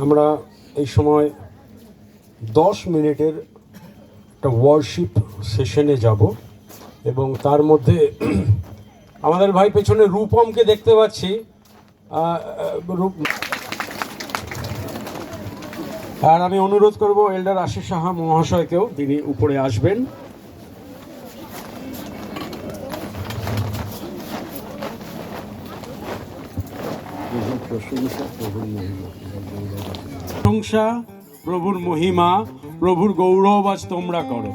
আমরা এই সময় 10 মিনিটের একটা ওয়ার্শিপ সেশনে যাব এবং তার মধ্যে আমাদের ভাই পেছনে রূপমকে দেখতে পাচ্ছি। আর আমি অনুরোধ করব এল্ডার আশিস সাহা মহাশয়কেও, তিনি উপরে আসবেন। প্রশংসা প্রভুর মহিমা, প্রভুর গৌরব আজ তোমরা করো।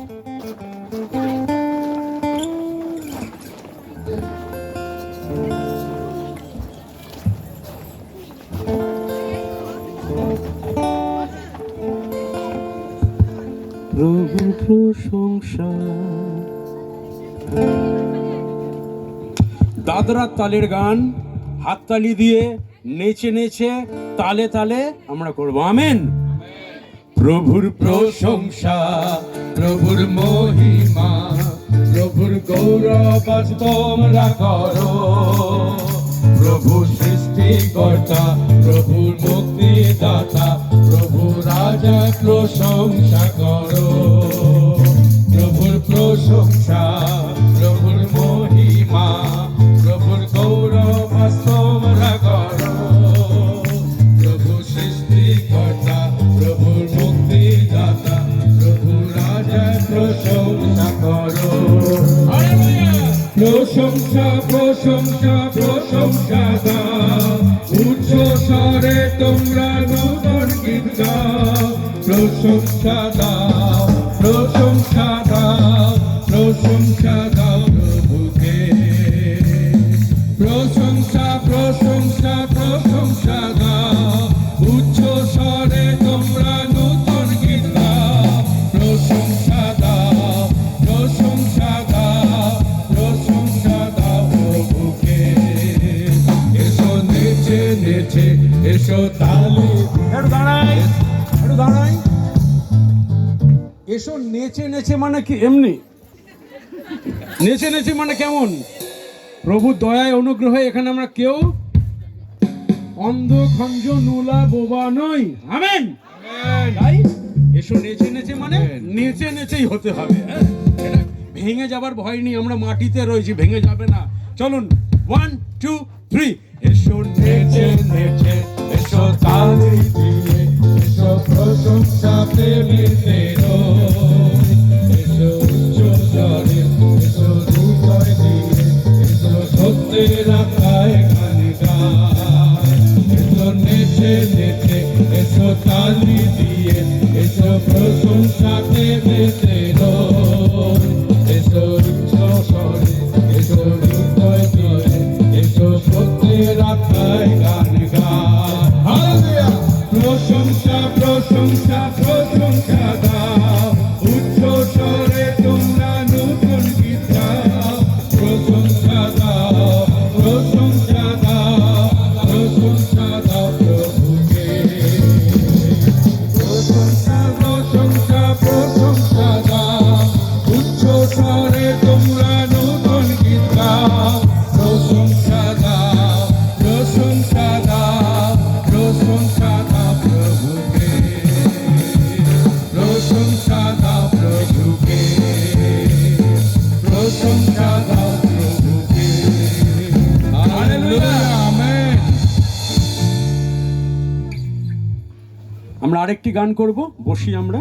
প্রভুর প্রশংসা। দাদরা তালের গান, হাততালি দিয়ে নেচে নেচে তালে তালে আমরা করব। আমেন। প্রভুর প্রশংসা, প্রভুর মহিমা, প্রভুর গৌরব আজ তোমরা করো। প্রভু সৃষ্টিকর্তা, প্রভুর মুক্তিদাতা, প্রভু রাজা প্রশংসা করো। প্রভুর প্রশংসা, প্রভুর মহিমা, প্রভুর গৌরব আজ তোমরা করো। প্রভু সৃষ্টিকর্তা, প্রভুর মুক্তিদাতা, প্রভু রাজা প্রশংসা করো। প্রশংসা প্রশংসা প্রশংসা দাও, উচ্চ স্বরে তোমরা নূতন গীত গাও। প্রশংসা দাও, প্রশংসা দাও, প্রশংসা দাও প্রভুকে। প্রশংসা প্রশংসা প্রশংসা দাও, উচ্চ স্বরে তোমরা নূতন গীত গাও। প্রশংসা দাও, প্রশংসা দাও, প্রশংসা দাও প্রভুকে। এসো নেচে নেচে, এসো তালি। একটু দাঁড়াই। এসো নেচে নেচে মানে কি? এমনি নেচে নেচে মানে কেমন? প্রভুর দয়ায় অনুগ্রহে এখানে আমরা কেউ অন্ধ খঞ্জ নুলা বোবা নই। আমেন। তাই এসো নেচে নেচে মানে নেচে নেচেই হতে হবে। এটা ভেঙে যাবার ভয় নেই, আমরা মাটিতে রয়েছি, ভেঙে যাবে না। চলুন 1 2 3। এসো নেচে নেচে, এসো তালি দিয়ে, এসো প্রশংসা প্রেমিতে রই। এসো উচ্চ স্বরে, এসো হৃদয় দিয়ে, এসো সত্যের আত্মায় গান গাই। এসো নেচে নেচে, এসো তালি দিয়ে, এসো প্রশংসা প্রেমিতে রই। এসো উচ্চ স্বরে, এসো হৃদয় দিয়ে, এসো সত্যের আত্মায় গান গাই। হালেলুয়া। প্রশংসা প্রশংসা প্রশংসা দাও, উচ্চ স্বরে তোমরা নূতন গীত গাও। প্রশংসা দাও, প্রশংসা দাও, প্রশংসা দাও প্রভুকে। প্রশংসা প্রশংসা প্রশংসা দাও, উচ্চ স্বরে তোমরা নূতন গীত গাও। প্রশংসা দাও, প্রশংসা দাও, প্রশংসা দাও প্রভুকে। প্রশংসা দাও প্রভুকে, প্রশংসা দাও প্রভুকে। হালেলুয়া। আমেন। আমরা আরেকটি গান করব, বসি আমরা।